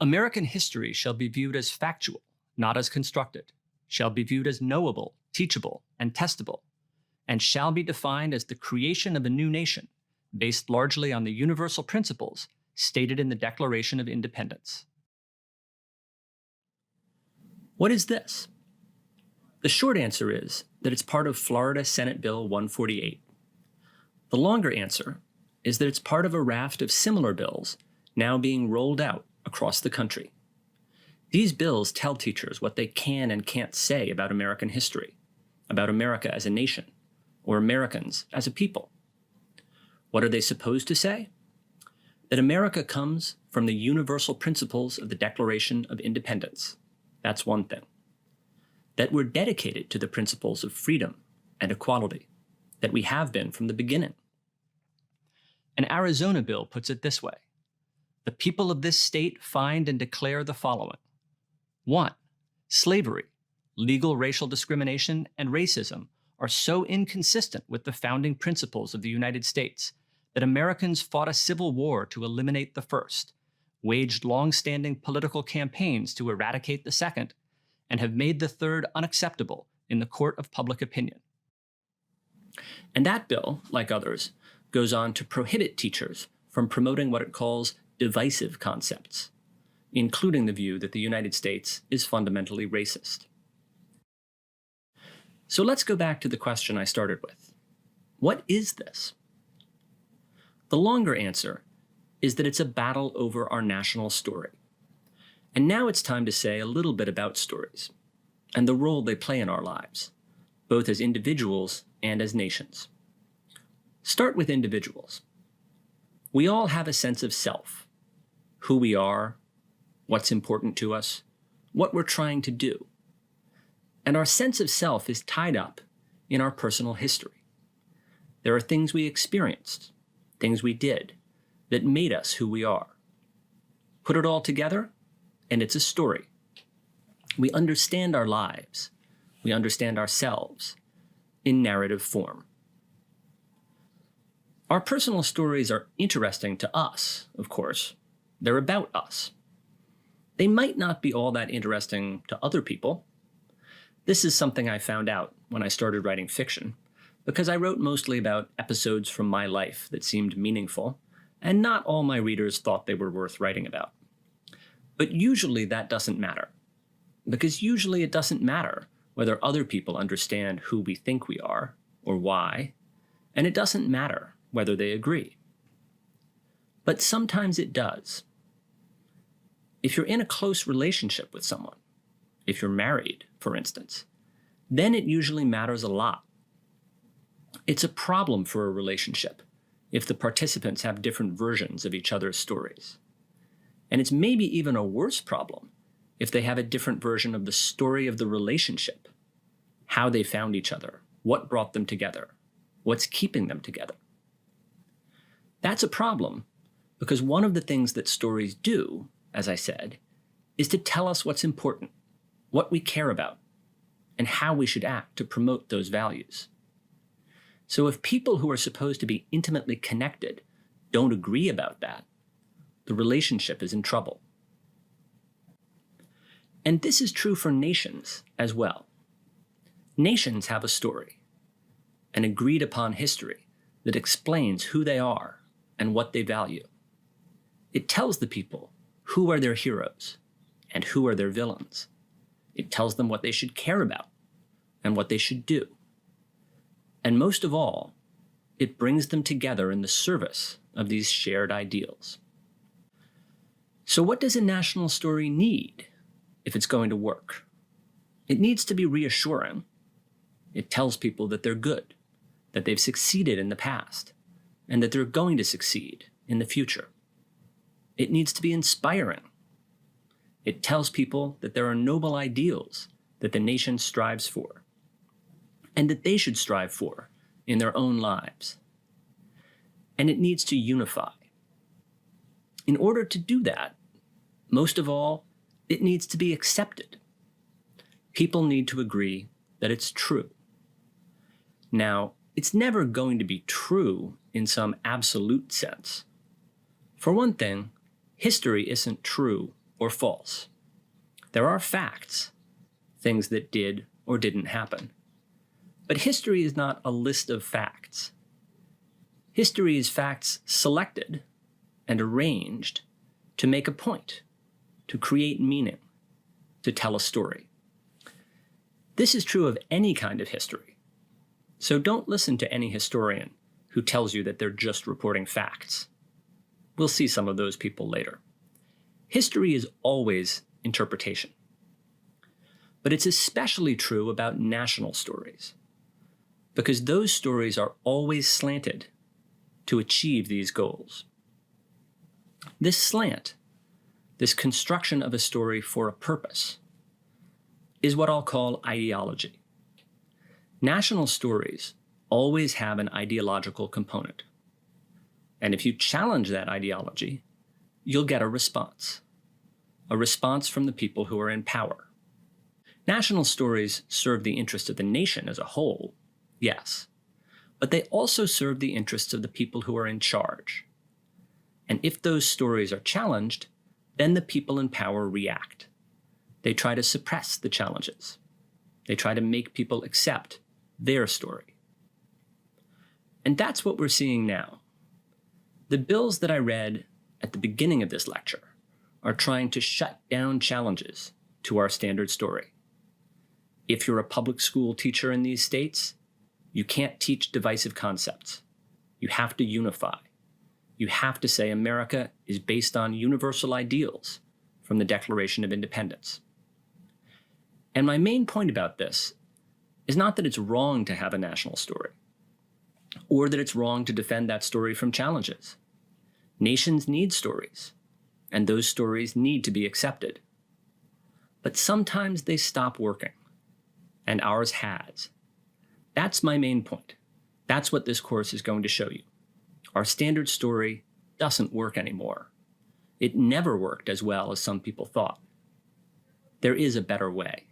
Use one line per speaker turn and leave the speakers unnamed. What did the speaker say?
American history shall be viewed as factual, not as constructed, shall be viewed as knowable, teachable, and testable, and shall be defined as the creation of a new nation, based largely on the universal principles stated in the Declaration of Independence. What is this? The short answer is that it's part of Florida Senate Bill 148. The longer answer is that it's part of a raft of similar bills now being rolled out across the country. These bills tell teachers what they can and can't say about American history, about America as a nation, or Americans as a people. What are they supposed to say? That America comes from the universal principles of the Declaration of Independence. That's one thing. That we're dedicated to the principles of freedom and equality, that we have been from the beginning. An Arizona bill puts it this way: the people of this state find and declare the following. 1. Slavery, legal racial discrimination, and racism are so inconsistent with the founding principles of the United States that Americans fought a civil war to eliminate the first, waged long-standing political campaigns to eradicate the second, and have made the third unacceptable in the court of public opinion. And that bill, like others, goes on to prohibit teachers from promoting what it calls divisive concepts, including the view that the United States is fundamentally racist. So let's go back to the question I started with. What is this? The longer answer is that it's a battle over our national story. And now it's time to say a little bit about stories and the role they play in our lives, both as individuals and as nations. Start with individuals. We all have a sense of self, who we are, what's important to us, what we're trying to do. And our sense of self is tied up in our personal history. There are things we experienced, things we did, that made us who we are. Put it all together, and it's a story. We understand our lives, we understand ourselves in narrative form. Our personal stories are interesting to us, of course. They're about us. They might not be all that interesting to other people. This is something I found out when I started writing fiction, because I wrote mostly about episodes from my life that seemed meaningful, and not all my readers thought they were worth writing about. But usually that doesn't matter, because usually it doesn't matter whether other people understand who we think we are, or why, and it doesn't matter whether they agree. But sometimes it does. If you're in a close relationship with someone, if you're married, for instance, then it usually matters a lot. It's a problem for a relationship if the participants have different versions of each other's stories. And it's maybe even a worse problem if they have a different version of the story of the relationship, how they found each other, what brought them together, what's keeping them together. That's a problem because one of the things that stories do, as I said, is to tell us what's important, what we care about, and how we should act to promote those values. So if people who are supposed to be intimately connected don't agree about that, the relationship is in trouble. And this is true for nations as well. Nations have a story, an agreed upon history that explains who they are and what they value. It tells the people who are their heroes and who are their villains. It tells them what they should care about and what they should do. And most of all, it brings them together in the service of these shared ideals. So what does a national story need if it's going to work? It needs to be reassuring. It tells people that they're good, that they've succeeded in the past, and that they're going to succeed in the future. It needs to be inspiring. It tells people that there are noble ideals that the nation strives for, and that they should strive for in their own lives. And it needs to unify. In order to do that, most of all, it needs to be accepted. People need to agree that it's true. Now, it's never going to be true in some absolute sense. For one thing, history isn't true or false. There are facts, things that did or didn't happen. But history is not a list of facts. History is facts selected and arranged to make a point, to create meaning, to tell a story. This is true of any kind of history. So don't listen to any historian who tells you that they're just reporting facts. We'll see some of those people later. History is always interpretation. But it's especially true about national stories, because those stories are always slanted to achieve these goals. This slant, this construction of a story for a purpose, is what I'll call ideology. National stories always have an ideological component. And if you challenge that ideology, you'll get a response from the people who are in power. National stories serve the interest of the nation as a whole, yes, but they also serve the interests of the people who are in charge. And if those stories are challenged, then the people in power react. They try to suppress the challenges. They try to make people accept their story. And that's what we're seeing now. The bills that I read at the beginning of this lecture are trying to shut down challenges to our standard story. If you're a public school teacher in these states, you can't teach divisive concepts. You have to unify. You have to say America is based on universal ideals from the Declaration of Independence. And my main point about this is not that it's wrong to have a national story, or that it's wrong to defend that story from challenges. Nations need stories, and those stories need to be accepted. But sometimes they stop working, and ours has. That's my main point. That's what this course is going to show you. Our standard story doesn't work anymore. It never worked as well as some people thought. There is a better way.